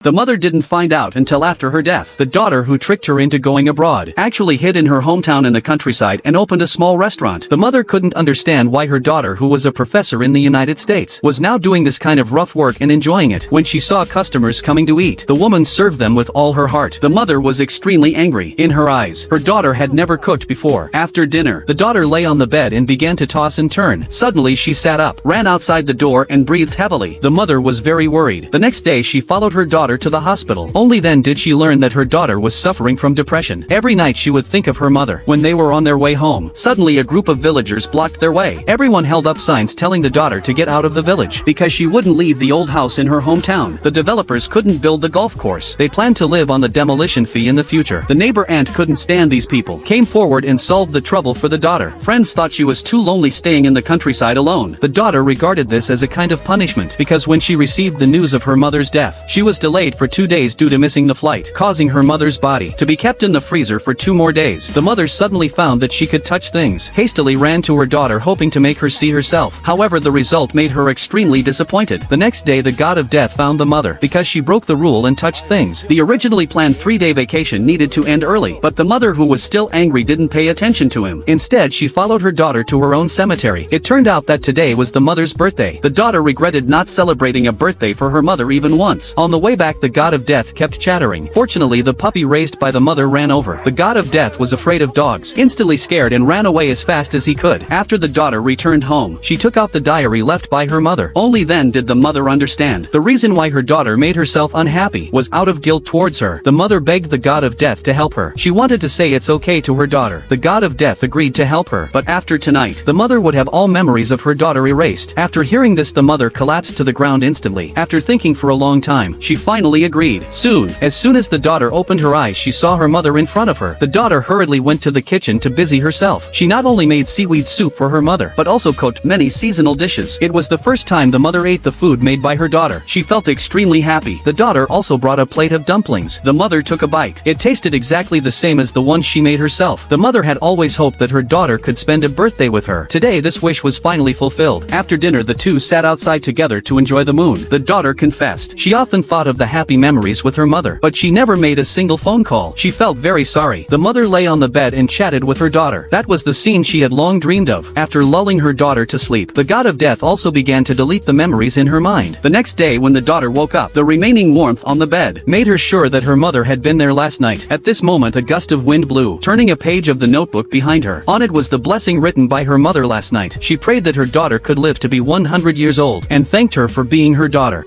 The mother didn't find out until after her death. The daughter who tricked her into going abroad actually hid in her hometown in the countryside and opened a small restaurant. The mother couldn't understand why her daughter, who was a professor in the United States, was now doing this kind of rough work and enjoying it. When she saw customers coming to eat, the woman served them with all her heart. The mother was extremely angry. In her eyes, her daughter had never cooked before. After dinner, the daughter lay on the bed and began to toss and turn. Suddenly she sat up, ran outside the door and breathed heavily. The mother was very worried. The next day she followed her daughter to the hospital. Only then did she learn that her daughter was suffering from depression. Every night she would think of her mother. When they were on their way home, suddenly a group of villagers blocked their way. Everyone held up signs telling the daughter to get out of the village because she wouldn't leave the old house in her hometown. The developers couldn't build the golf course. They planned to live on the demolition fee in the future. The neighbor aunt couldn't stand these people, came forward and solved the trouble for the daughter. Friends thought she was too lonely staying in the countryside alone. The daughter regarded this as a kind of punishment because when she received the news of her mother's death, she was delayed for 2 days due to missing the flight, causing her mother's body to be kept in the freezer for 2 more days. The mother suddenly found that she could touch things, hastily ran to her daughter hoping to make her see herself. However, the result made her extremely disappointed. The next day the god of death found the mother because she broke the rule and touched things. The originally planned 3-day vacation needed to end early, but the mother, who was still angry, didn't pay attention to him. Instead, she followed her daughter to her own cemetery. It turned out that today was the mother's birthday. The daughter regretted not celebrating a birthday for her mother even once. On the way back, the god of death kept chattering. Fortunately, the puppy raised by the mother ran over. The god of death was afraid of dogs, instantly scared, and ran away as fast as he could. After the daughter returned home, she took out the diary left by her mother. Only then did the mother understand. The reason why her daughter made herself unhappy was out of guilt towards her. The mother begged the god of death to help her. She wanted to say it's okay to her daughter. The god of death agreed to help her, but after tonight, the mother would have all memories of her daughter erased. After hearing this, the mother collapsed to the ground instantly. After thinking for a long time, she finally agreed. As soon as the daughter opened her eyes, she saw her mother in front of her. The daughter hurriedly went to the kitchen to busy herself. She not only made seaweed soup for her mother, but also cooked many seasonal dishes. It was the first time the mother ate the food made by her daughter. She felt extremely happy. The daughter also brought a plate of dumplings. The mother took a bite. It tasted exactly the same as the one she made herself. The mother had always hoped that her daughter could spend a birthday with her. Today this wish was finally fulfilled. After dinner, the two sat outside together to enjoy the moon. The daughter confessed she often thought of the happy memories with her mother, but she never made a single phone call. She felt very sorry. The mother lay on the bed and chatted with her daughter. That was the scene she had long dreamed of. After lulling her daughter to sleep, the god of death also began to delete the memories in her mind. The next day, when the daughter woke up, the remaining warmth on the bed made her sure that her mother had been there last night. At this moment, a gust of wind blew, turning a page of the notebook behind her. On it was the blessing written by her mother last night. She prayed that her daughter could live to be 100 years old and thanked her for being her daughter.